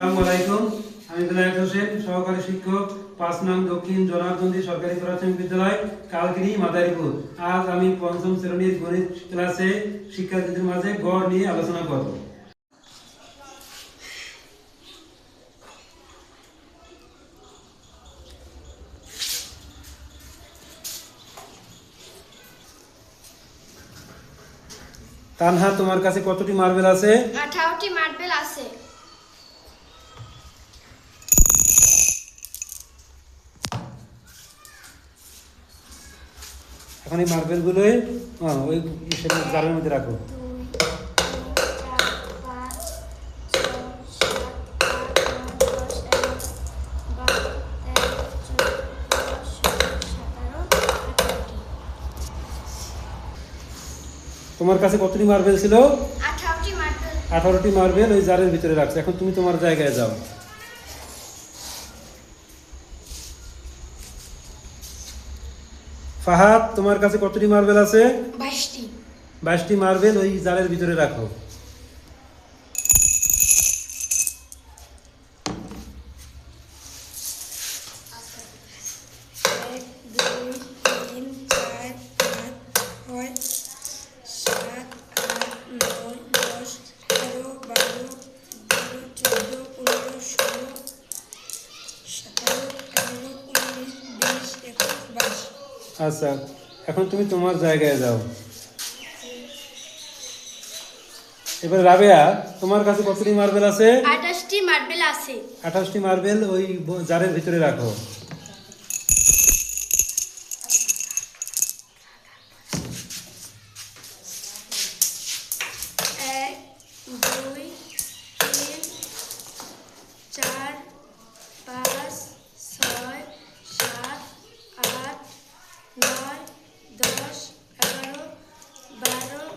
আসসালামু আলাইকুম। আমি বেলায়েত হোসেন, সহকারী শিক্ষক, ৫ নং দক্ষিণ জনার্দনদী সরকারি প্রাথমিক বিদ্যালয়, কালকিনি, মাদারীপুর। আজ আমি পঞ্চম শ্রেণীর গণিত ক্লাসে শিক্ষার্থীদের মাঝে গড় নিয়ে আলোচনা করব। তানহা, তোমার কাছে কতটি মার্বেল আছে? 18টি মার্বেল আছে। এখন এই মার্বেলগুলো ওই জারের মধ্যে রাখো। 2, 3, 4, 5, 6, 7, 8, 9, 10, 11, 12, 13, 14, 15, 16, 17, 18টি। তোমার কাছে কতটি মার্বেল ছিল? 18টি মার্বেল। 18টি মার্বেল ওই জারের ভিতরে রাখছো। এখন তুমি তোমার জায়গায় যাও। ফাহাদ, তোমার কাছে কতটি মার্বেল আছে? 22টি। 22টি মার্বেল ওই জারের ভিতরে রাখো। আচ্ছা, এখন তুমি তোমার জায়গায় যাও। এবার রাবেয়া, তোমার কাছে কতটি মার্বেল আছে? 28টি মার্বেল আছে। 28টি মার্বেল ওই জারের ভিতরে রাখো। এক, দুই, তিন, চার, পাঁচ, ছয়, সাত, আট, নয়, 10, 11, 12,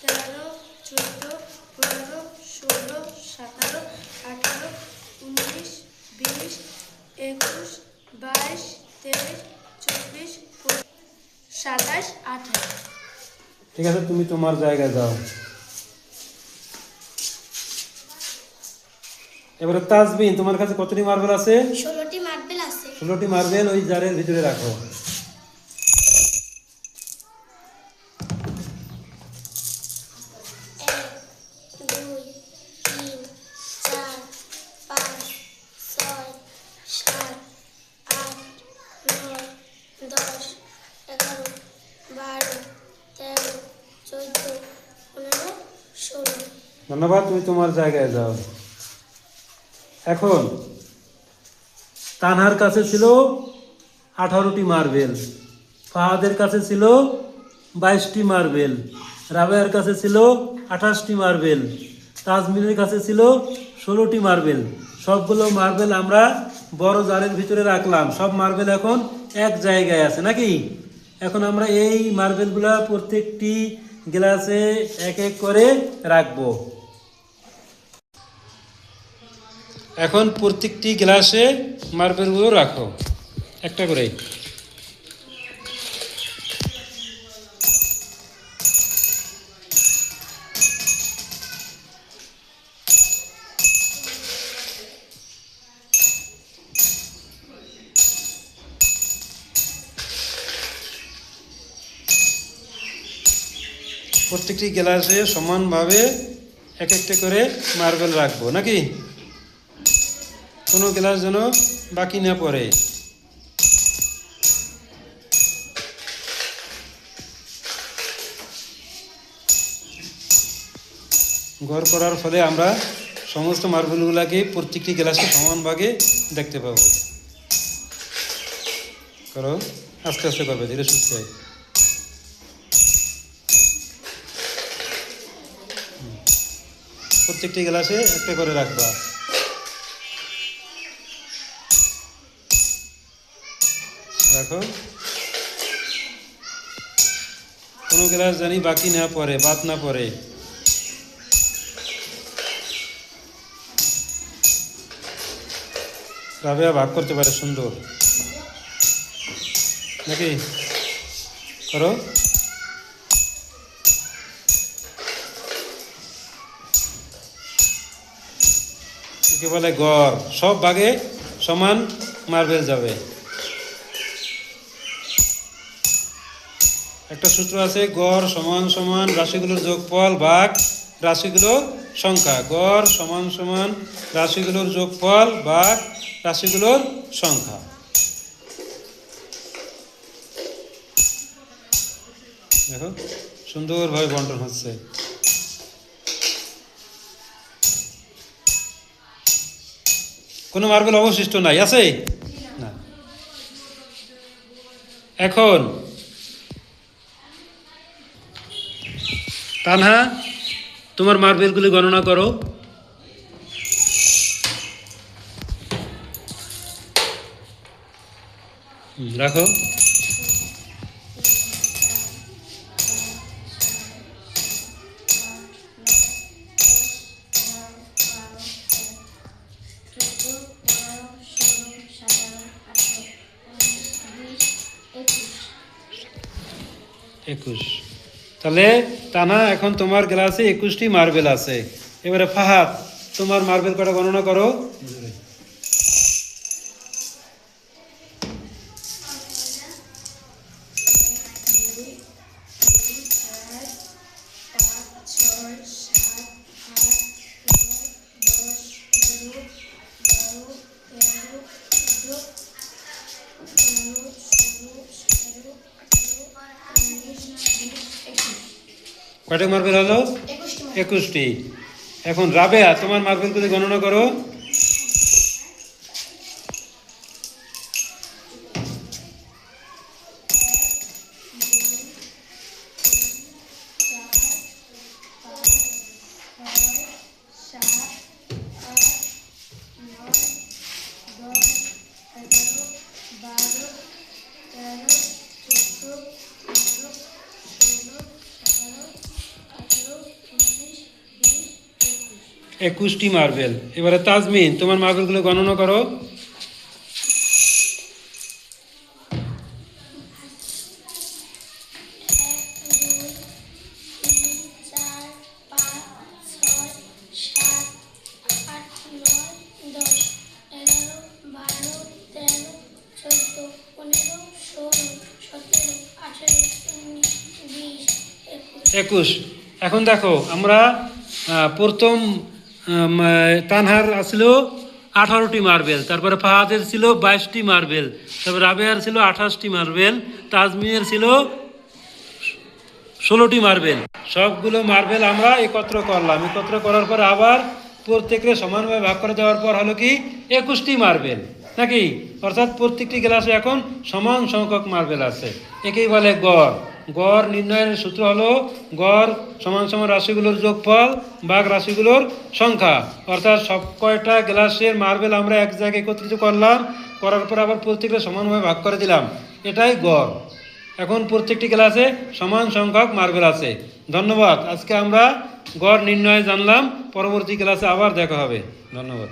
13, 14, 15, 16, 17, 18, 19, 20, 21, 22, 23, 24, 25, 27, 28। ঠিক আছে, তুমি তোমার জায়গায় যাও। এবারে তাজবিন, তোমার কাছে কতটি মার্বেল আছে? 16টি মার্বেল আছে। 16টি মার্বেল ওই জারের ভিতরে রাখো। এক, দুই, তিন, চার, পাঁচ, ছয়, সাত, আট, নয়, 10, 11, 12, 13, 14, 15, 16। ধন্যবাদ, তুমি তোমার জায়গায় যাও। এখন তানহার কাছে ছিল 18টি মার্বেল, ফাহাদের কাছে ছিল 22টি মার্বেল, রাবেয়ার কাছে ছিল 28টি মার্বেল, তাজমিনের কাছে ছিল 16টি মার্বেল। সবগুলো মার্বেল আমরা বড় জারের ভিতরে রাখলাম। সব মার্বেল এখন এক জায়গায় আছে নাকি? এখন আমরা এই মার্বেলগুলা প্রত্যেকটি গ্লাসে এক এক করে রাখবো। এখন প্রত্যেকটি গ্লাসে মার্বেলগুলো রাখো একটা করে। প্রত্যেকটি গ্লাসে সমানভাবে এক একটা করে মার্বেল রাখবো নাকি? কোনো গ্লাস যেন বাকি না পড়ে। ঘর করার ফলে আমরা সমস্ত মার্বেলগুলোকে প্রত্যেকটি গ্লাসে সমান ভাগে দেখতে পাবো। করো, আস্তে আস্তে করবে, ধীরে সুস্থে। প্রত্যেকটি গ্লাসে একটা করে রাখবা। রাখো, কোনো গ্লাস জানি বাকি না পড়ে, বাদ না পড়ে। রাবেয়া ভাগ করতে পারে সুন্দর নাকি? করো। একে বলে গড়। সব ভাগে সমান মার্বেল যাবে। একটা সূত্র আছে, গড় সমান সমান রাশিগুলোর যোগফল ভাগ রাশিগুলোর সংখ্যা। গড় সমান সমান রাশিগুলোর যোগফল ভাগ রাশিগুলোর সংখ্যা। দেখো সুন্দরভাবে বন্টন হচ্ছে। কোনো মার্বেল অবশিষ্ট নাই, আছে না? এখন তানহা তোমার মার্বেলগুলি গণনা করো। রাখো। একুশ। তাহলে তানা এখন তোমার গ্লাসে 21টি মার্বেল আছে। এবারে ফাহাদ তোমার মার্বেল কটা গণনা করো। কয়টা মার্বেল হলো? 21টি। এখন রাবেয়া তোমার মার্বেলগুলি গণনা করো। একুশটি মার্বেল। এবারে তাজমিন তোমার মার্বেলগুলো গণনা করো। একুশ। এখন দেখো আমরা প্রথম তানহার ছিল 18টি মার্বেল, তারপরে ফাহাদের ছিল 22টি মার্বেল, তারপরে রাবেয়ার ছিল 28টি মার্বেল, তাজমিনের ছিল 16টি মার্বেল। সবগুলো মার্বেল আমরা একত্র করলাম। একত্র করার পর আবার প্রত্যেকের সমানভাবে ভাগ করে দেওয়ার পর হলো কি 21টি মার্বেল, নাকি? অর্থাৎ প্রত্যেকটি গ্লাসে এখন সমান সংখ্যক মার্বেল আছে। একেই বলে গড়। গড় নির্ণয়ের সূত্র হলো গড় সমান সমান রাশিগুলোর যোগফল ভাগ রাশিগুলোর সংখ্যা। অর্থাৎ সব কয়টা গ্লাসের মার্বেল আমরা এক জায়গায় একত্রিত করলাম, করার পর আবার প্রত্যেকটা সমানভাবে ভাগ করে দিলাম, এটাই গড়। এখন প্রত্যেকটি গ্লাসে সমান সংখ্যক মার্বেল আছে। ধন্যবাদ। আজকে আমরা গড় নির্ণয় জানলাম। পরবর্তী ক্লাসে আবার দেখা হবে। ধন্যবাদ।